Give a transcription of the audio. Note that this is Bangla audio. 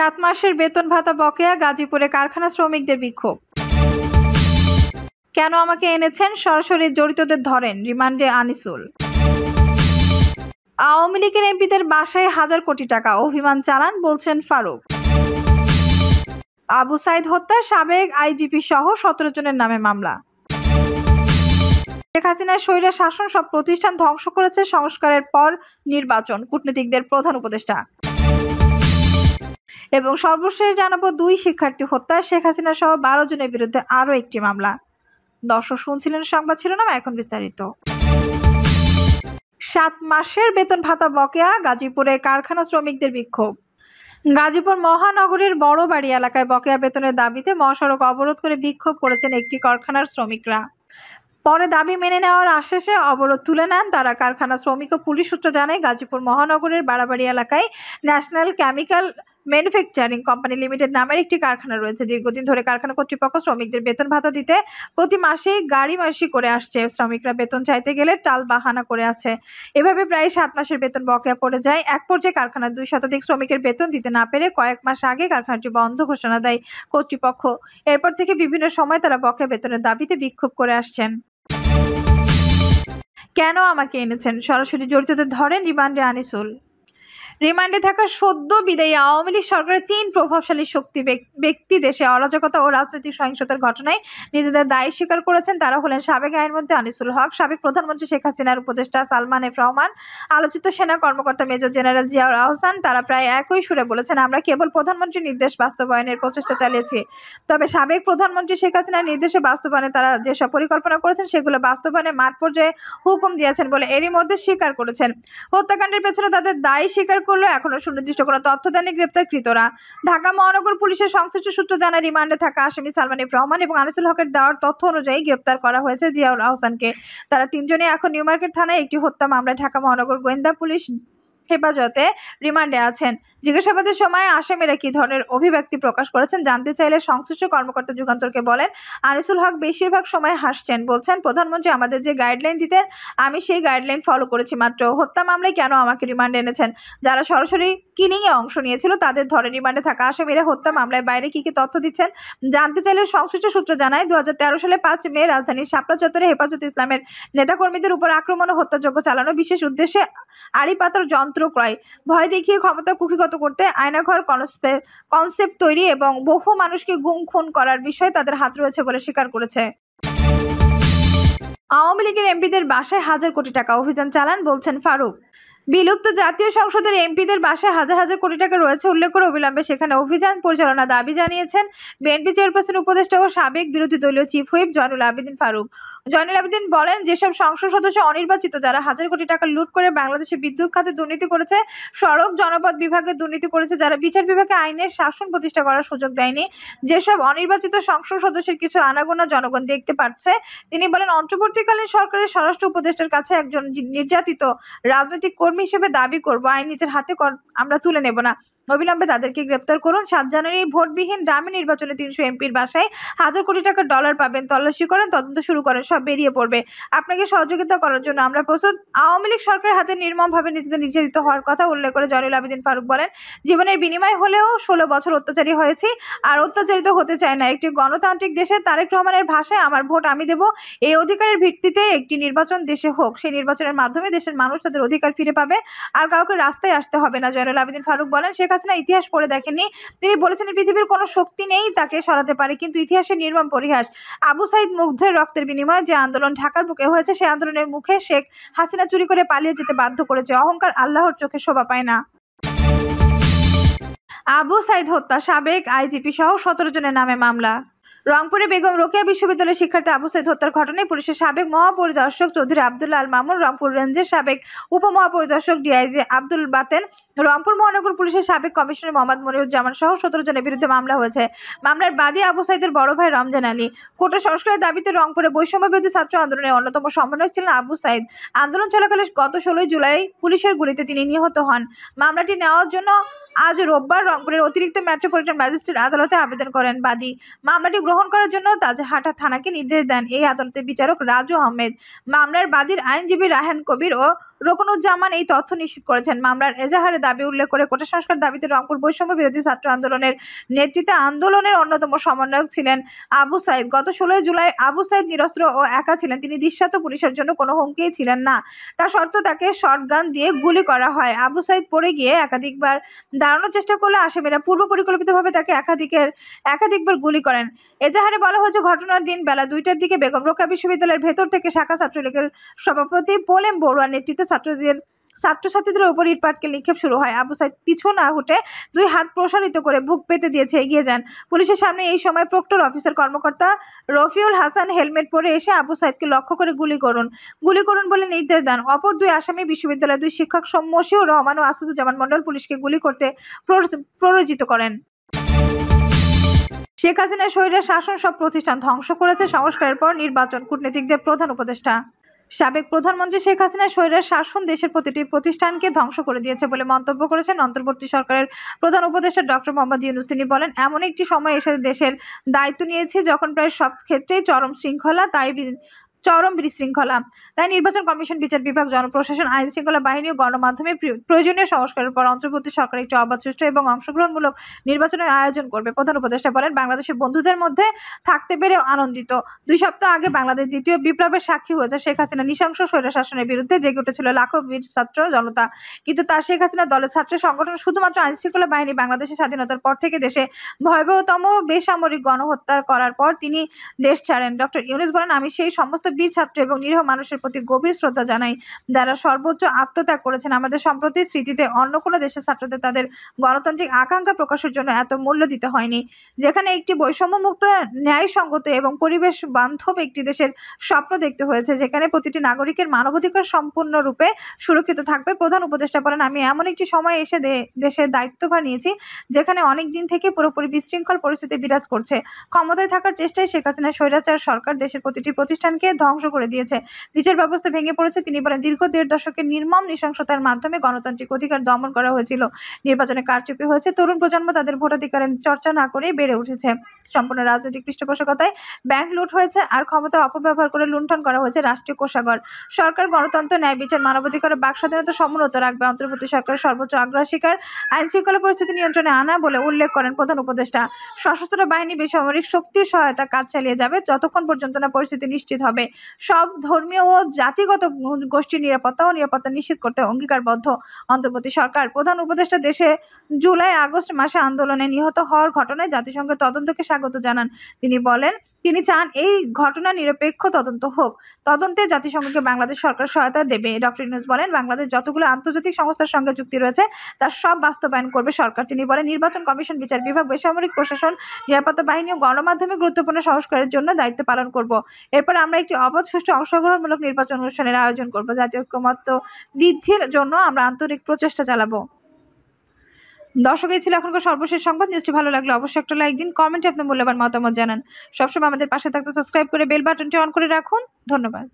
7 মাসের বেতন ভাতা বকেয়া, গাজীপুরে কারখানা শ্রমিকদের বিক্ষোভ। কেন আমাকে এনেছেন, সরাসরি জড়িতদের ধরেন, রিমান্ডে আনিসুল। আওয়ামী লীগের এমপিদের বাসায় হাজার কোটি টাকা, অভিযান চালান বলছেন ফারুক। আবু সাইদ হত্যার সাবেক আইজিপি সহ 17 জনের নামে মামলা। শেখ হাসিনার স্বৈর শাসন সব প্রতিষ্ঠান ধ্বংস করেছে, সংস্কারের পর নির্বাচন, কূটনীতিকদের প্রধান উপদেষ্টা। এবং সর্বশেষ জানাবো 2 শিক্ষার্থী হত্যা, শেখ হাসিনা সহ 12 জনের বিরুদ্ধে আরো একটি মামলা। দর্শক শুনছিলেন সংবাদ শিরোনাম, এখন বিস্তারিত। 7 মাসের বেতন ভাতা বকেয়া, গাজীপুরে কারখানা শ্রমিকদের বিক্ষোভ। গাজীপুর মহানগরীর বড়বাড়ি এলাকায় বকেয়া বেতনের দাবিতে মহাসড়ক অবরোধ করে বিক্ষোভ করেছেন একটি কারখানার শ্রমিকরা। পরে দাবি মেনে নেওয়ার আশ্বাসে অবরোধ তুলে নেন তারা। কারখানা শ্রমিক ও পুলিশ সূত্র জানায়, গাজীপুর মহানগরের বাড়াবাড়ি এলাকায় national chemical manufacturing company limited নামের একটি কারখানা রয়েছে। দীর্ঘদিন ধরে কারখানা কর্তৃপক্ষ শ্রমিকদের বেতন ভাতা দিতে প্রতি মাসেই গাড়ি মাসি করে আসছে। শ্রমিকরা বেতন চাইতে গেলে টাল বাহানা করে আছে। এভাবে প্রায় 7 মাসের বেতন বকেয়া পড়ে যায়। এক পর্যায়ে কারখানার 2 শতাধিক শ্রমিকের বেতন দিতে না পেরে কয়েক মাস আগে কারখানাটি বন্ধ ঘোষণা দেয় কর্তৃপক্ষ। এরপর থেকে বিভিন্ন সময় তারা বকেয়া বেতনের দাবিতে বিক্ষোভ করে আসছেন। কেন আমাকে এনেছেন, সরাসরি জড়িতদের ধরেন, রিমান্ডে আনিসুল। রিমান্ডে থাকা সদ্য বিদায়ী আওয়ামী লীগ সরকারের 3 প্রভাবশালী শক্তি ব্যক্তি দেশে অরাজকতা ও রাজনৈতিক সহিংসতার ঘটনায় নিজেদের দায় স্বীকার করেছেন। তারা হলেন সাবেক আইনমন্ত্রী আনিসুল হক, সাবেক প্রধানমন্ত্রী শেখ হাসিনার উপদেষ্টা সালমান এফ রহমান, আলোচিত সেনা কর্মকর্তা মেজর জেনারেল জিয়াউর আহসান। তারা প্রায় একই সুরে বলেছেন, আমরা কেবল প্রধানমন্ত্রীর নির্দেশ বাস্তবায়নের প্রচেষ্টা চালিয়েছি। তবে সাবেক প্রধানমন্ত্রী শেখ হাসিনার নির্দেশে বাস্তবায়নে তারা যেসব পরিকল্পনা করেছেন সেগুলো বাস্তবায়নে মাঠ পর্যায়ে হুকুম দিয়েছেন বলে এরই মধ্যে স্বীকার করেছেন। হত্যাকাণ্ডের পেছনে তাদের দায় স্বীকার করলেও এখনো সুনির্দিষ্ট কোনো তথ্য দেননি গ্রেপ্তারকৃতরা। ঢাকা মহানগর পুলিশের সংশ্লিষ্ট সূত্র জানায়, রিমান্ডে থাকা আসামি সালমান এফ রহমান এবং আনিসুল হকের দেওয়ার তথ্য অনুযায়ী গ্রেপ্তার করা হয়েছে জিয়াউর আহসানকে। তারা 3 জনই এখন নিউ মার্কেট থানায় একটি হত্যা মামলায় ঢাকা মহানগর গোয়েন্দা পুলিশ হেফাজতে রিমান্ডে আছেন। জিজ্ঞাসাবাদের সময় আসামিরা কি ধরনের অভিব্যক্তি প্রকাশ করেছেন জানতে চাইলে সংশ্লিষ্ট কর্মকর্তা যুগান্তরকে বলেন, আনিসুল হক বেশিরভাগ সময় হাসছেন। বলছেন, প্রধানমন্ত্রী আমাদের যে গাইডলাইন দিতেন আমি সেই গাইডলাইন ফলো করেছি মাত্র। হত্যা মামলায় কেন আমাকে রিমান্ডে এনেছেন? যারা সরাসরি কিলিং এ অংশ নিয়েছিল তাদের ধরে রিমান্ডে থাকা আসামিরা হত্যা মামলায় বাইরে কি কি তথ্য দিচ্ছেন জানতে চাইলে সংশ্লিষ্ট সূত্র জানায়, 2013 সালে 5 মে রাজধানীর শাপলা চত্বরে হেফাজতে ইসলামের নেতাকর্মীদের উপর আক্রমণ ও হত্যাযজ্ঞ চালানো, বিশেষ উদ্দেশ্যে আড়ি পাতার যন্ত্র ক্রয়, ভয় দেখিয়ে ক্ষমতা কুক্ষিগত করতে আয়নাঘর কনসেপ্ট তৈরি এবং বহু মানুষকে গুম খুন করার বিষয়ে তাদের হাত রয়েছে বলে স্বীকার করেছে। আওয়ামী লীগের এমপিদের বাসায় হাজার কোটি টাকা, অভিযান চালান বলছেন ফারুক। বিলুপ্ত জাতীয় সংসদের এমপিদের বাসায় হাজার হাজার কোটি টাকা রয়েছে উল্লেখ করে অবিলম্বে সেখানে অভিযান পরিচালনা দাবি জানিয়েছেন বিএনপি চেয়ারপারসন উপদেষ্টা ও সাবেক বিরোধী দলীয় চিফ হুইপ জয়নুল আবেদিন ফারুক। জয়নুল আবেদিন বলেন, যেসব সংসদ সদস্য অনির্বাচিত যারা হাজার কোটি টাকা লুট করে বাংলাদেশে বিদ্যুৎ খাতে দুর্নীতি করেছে, সড়ক জনপদ বিভাগে দুর্নীতি করেছে, যারা বিচার বিভাগে আইনের শাসন প্রতিষ্ঠা করার সুযোগ দেয়নি, যেসব অনির্বাচিত সংসদ সদস্যের কিছু আনাগোনা জনগণ দেখতে পাচ্ছে। তিনি বলেন, অন্তর্বর্তীকালীন সরকারের স্বরাষ্ট্র উপদেষ্টার কাছে একজন নির্যাতিত রাজনৈতিক কর্মী হিসেবে দাবি করব, আইন নিজের হাতে আমরা তুলে নেব না। অবিলম্বে তাদেরকে গ্রেপ্তার করুন। 7 জানুয়ারি ভোটবিহীন ডামি নির্বাচনে 300 এমপির বাসায় হাজার কোটি টাকার ডলার পাবেন, তল্লাশি করেন, তদন্ত শুরু করেন, সব বেরিয়ে পড়বে। আপনাকে সহযোগিতা করার জন্য আমরা প্রস্তুত। আওয়ামী লীগ সরকারের হাতে নির্মমভাবে নিজেদের নির্যাতিত হওয়ার কথা উল্লেখ করে জয়নুল আবেদিন ফারুক বলেন, জীবনের বিনিময় হলেও 16 বছর অত্যাচারী হয়েছি আর অত্যাচারিত হতে চায় না। একটি গণতান্ত্রিক দেশে তারেক রহমানের ভাষায় আমার ভোট আমি দেব। এই অধিকারের ভিত্তিতে একটি নির্বাচন দেশে হোক, সেই নির্বাচনের মাধ্যমে দেশের মানুষ তাদের অধিকার ফিরে পাবে, আর কাউকে রাস্তায় আসতে হবে না। জয়নুল আবেদিন ফারুক বলেন, শেখ হাসিনা ইতিহাস পড়ে দেখেননি। তিনি বলেছেন, পৃথিবীর কোনো শক্তি নেই তাকে সরাতে পারে, কিন্তু ইতিহাসের নির্মম পরিহাস। আবু সাইদ মুগ্ধের রক্তের বিনিময়ে যে আন্দোলন ঢাকার বুকে হয়েছে, সেই আন্দোলনের মুখে শেখ হাসিনা চুরি করে পালিয়ে যেতে বাধ্য করেছে। অহংকার আল্লাহর চোখে শোভা পায় না। আবু সাইদ হত্যা, সাবেক আইজিপি সহ 17 জনের নামে মামলা। রংপুরে বেগম রোকেয়া বিশ্ববিদ্যালয়ের শিক্ষার্থী আবু সাইদ হত্যার ঘটনায় পুলিশের সাবেক মহাপরিদর্শক চৌধুরী আব্দুল্লাহ আল মামুন, রংপুর রেঞ্জের সাবেক উপমহাপরিদর্শক ডিআইজি আব্দুল বাতেন, রংপুর মহানগর পুলিশের সাবেক কমিশনার মোহাম্মদ মনিরুজ্জামান সহ 17 জনের বিরুদ্ধে মামলা হয়েছে। মামলার বাদী আবু সাইদের বড় ভাই রমজান আলী। কোটা সংস্কারের দাবিতে রংপুরে বৈষম্যবিরোধী ছাত্র আন্দোলনের অন্যতম সমন্বয়ক ছিলেন আবু সাইদ। আন্দোলন চলাকালে গত 16 জুলাই পুলিশের গুলিতে তিনি নিহত হন। মামলাটি নেওয়ার জন্য আজ রোববার রংপুরের অতিরিক্ত মেট্রোপলিটন ম্যাজিস্ট্রেট আদালতে আবেদন করেন বাদী। মামলাটি গ্রহণ করার জন্য তাজহাটা থানাকে নির্দেশ দেন এই আদালতের বিচারক রাজু আহমেদ। মামলার বাদীর আইনজীবী রায়হান কবির ও রোকনুজ্জামান এই তথ্য নিশ্চিত করেছেন। মামলার এজাহারে দাবি উল্লেখ করে কোটা সংস্কার দাবিতে রংপুর বৈষম্য বিরোধী ছাত্র আন্দোলনের নেতৃত্বে আন্দোলনের অন্যতম সমন্বয়ক ছিলেন আবু সাইদ। গত 16 জুলাই আবু সাইদ নিরস্ত্র ও একা ছিলেন। তিনি দৃশ্যত পুলিশের জন্য কোনো হুমকিই ছিলেন না। তার শর্ত তাকে শটগান দিয়ে গুলি করা হয়। আবু সাইদ পড়ে গিয়ে একাধিকবার দাঁড়ানোর চেষ্টা করলে আসামিরা পূর্ব পরিকল্পিতভাবে তাকে একাধিকবার গুলি করেন। এজাহারে বলা হয়েছে, ঘটনার দিন বেলা 2টার দিকে বেগম রোকেয়া বিশ্ববিদ্যালয়ের ভেতর থেকে শাখা ছাত্রলীগের সভাপতি পোলেম বড়ুয়ার নেতৃত্বে ছাত্রছাত্রীদের উপর ইটপাটকেল নিক্ষেপ শুরু হয়। আবু সাইদ পিছু না হটে 2 হাত প্রসারিত করে বুক পেতে দিয়েছে এগিয়ে যান। পুলিশের সামনে এই সময় প্রক্টর অফিসার কর্মকর্তা রফিউল হাসান হেলমেট পরে এসে আবু সাইদকে লক্ষ্য করে গুলি করুন বলে নির্দেশ দেন। অপর 2 আসামি বিশ্ববিদ্যালয়ের 2 শিক্ষক মশিউর রহমান ও আসাদুজ্জামান মণ্ডল পুলিশকে গুলি করতে প্ররোচিত করেন। শেখ হাসিনার স্বৈরাচার শাসন সব প্রতিষ্ঠান ধ্বংস করেছে, সংস্কারের পর নির্বাচন। কূটনীতিকদের প্রধান উপদেষ্টা। সাবেক প্রধানমন্ত্রী শেখ হাসিনার স্বৈরাচার শাসন দেশের প্রতিটি প্রতিষ্ঠানকে ধ্বংস করে দিয়েছে বলে মন্তব্য করেছেন অন্তর্বর্তী সরকারের প্রধান উপদেষ্টা ডক্টর মোহাম্মদ ইউনূস। তিনি বলেন, এমন একটি সময় এসে দেশের দায়িত্ব নিয়েছি যখন প্রায় সব ক্ষেত্রেই চরম বিশৃঙ্খলা। তাই নির্বাচন কমিশন, বিচার বিভাগ, জনপ্রশাসন, আইন শৃঙ্খলা বাহিনী ও গণমাধ্যমে প্রয়োজনীয় সংস্কারের পর অন্তর্বর্তী সরকার একটি অবাধ, সুষ্ঠু এবং অংশগ্রহণমূলক নির্বাচনের আয়োজন করবে। প্রধান উপদেষ্টা বলেন, বাংলাদেশের বন্ধুদের মধ্যে থাকতে পেরে আনন্দিত। 2 সপ্তাহ আগে বাংলাদেশ দ্বিতীয় বিপ্লবের সাক্ষী হয়েছে। শেখ হাসিনা নৃশংস স্বৈরশাসনের বিরুদ্ধে জেগে উঠেছিল লাখো বীর ছাত্র জনতা। কিন্তু তার শেখ হাসিনা দলের ছাত্র সংগঠন শুধুমাত্র আইন শৃঙ্খলা বাহিনী বাংলাদেশের স্বাধীনতার পর থেকে দেশে ভয়াবহতম বেসামরিক গণহত্যা করার পর তিনি দেশ ছাড়েন। ডক্টর ইউনূস বলেন, আমি সেই সমস্ত বীর ছাত্র এবং নিরীহ মানুষের প্রতি গভীর শ্রদ্ধা জানাই যারা সর্বোচ্চ আত্মত্যাগ করেছেন। আমাদের সম্প্রতির স্মৃতিতে অন্য কোনো দেশের ছাত্রদের তাদের গণতান্ত্রিক আকাঙ্ক্ষা প্রকাশের জন্য এত মূল্য দিতে হয়নি। যেখানে একটি বৈষম্যমুক্ত, ন্যায়সঙ্গত এবং পরিবেশ বান্ধব একটি দেশের স্বপ্ন দেখতে হয়েছে, যেখানে প্রতিটি নাগরিকের মানবাধিকার সম্পূর্ণরূপে সুরক্ষিত থাকবে। প্রধান উপদেষ্টা বলেন, আমি এমন একটি সময় এসে দেশের দায়িত্বভার নিয়েছি যেখানে অনেক দিন থেকে পুরোপুরি বিশৃঙ্খল পরিস্থিতি বিরাজ করছে। ক্ষমতায় থাকার চেষ্টায় শেখ হাসিনার স্বৈরাচার সরকার দেশের প্রতিটি প্রতিষ্ঠানকে ধ্বংস করে দিয়েছে। বিচার ব্যবস্থা ভেঙে পড়েছে। তিনি বলেন, দীর্ঘ 1.5 দশকের নির্মম নৃশংসতার মাধ্যমে গণতান্ত্রিক অধিকার দমন করা হয়েছিল। নির্বাচনে কারচুপি হয়েছে। তরুণ প্রজন্ম তাদের ভোটাধিকারের চর্চা না করেই বেড়ে উঠেছে। সম্পূর্ণ রাজনৈতিক পৃষ্ঠপোষকতায় ব্যাংক লুট হয়েছে আর ক্ষমতা অপব্যবহার করে লুণ্ঠন করা হয়েছে রাষ্ট্রীয় কোষাগার। সরকার গণতন্ত্র, ন্যায় বিচার, মানবাধিকার ও বাক স্বাধীনতা সমুন্নত রাখবে। অন্তর্বর্তী সরকারের সর্বোচ্চ অগ্রাধিকার আইন শৃঙ্খলা পরিস্থিতি নিয়ন্ত্রণে আনা বলে উল্লেখ করেন প্রধান উপদেষ্টা। সশস্ত্র বাহিনী বেসামরিক শক্তির সহায়তা কাজ চালিয়ে যাবে যতক্ষণ পর্যন্ত না পরিস্থিতি নিশ্চিত হবে। সব ধর্মীয় ও জাতিগত গোষ্ঠীর নিরাপত্তা নিশ্চিত করতে অঙ্গীকারবদ্ধ অন্তর্বর্তী সরকার। প্রধান উপদেষ্টা দেশে জুলাই-আগস্ট মাসে আন্দোলনে নিহত হওয়ার ঘটনায় জাতিসংঘের তদন্তকে স্বাগত জানান। তিনি বলেন, তিনি চান এই ঘটনা নিরপেক্ষ তদন্ত হোক। তদন্তে জাতিসংঘকে বাংলাদেশ সরকার সহায়তা দেবে। ডক্টর ইউনূস বলেন, বাংলাদেশ যতগুলো আন্তর্জাতিক সংস্থার সঙ্গে চুক্তি রয়েছে তার সব বাস্তবায়ন করবে সরকার। তিনি বলেন, নির্বাচন কমিশন, বিচার বিভাগ, বেসামরিক প্রশাসন, নিরাপত্তা বাহিনী ও গণমাধ্যমে গুরুত্বপূর্ণ সংস্কারের জন্য দায়িত্ব পালন করব। এরপর আমরা একটি অবাধ, সুষ্ঠু, অংশগ্রহণমূলক নির্বাচন অনুষ্ঠানের আয়োজন করব। জাতীয় ঐক্যমত্য বৃদ্ধির জন্য আমরা আন্তরিক প্রচেষ্টা চালাবো। দর্শক, এই ছিল এখনকার সর্বশেষ সংবাদ। নিউজটি ভালো লাগলে অবশ্যই একটা লাইক দিন, কমেন্টে আপনার মূল্যবান মতামত জানান। সবসময় আমাদের পাশে থাকতে সাবস্ক্রাইব করে বেল বাটনটি অন করে রাখুন। ধন্যবাদ।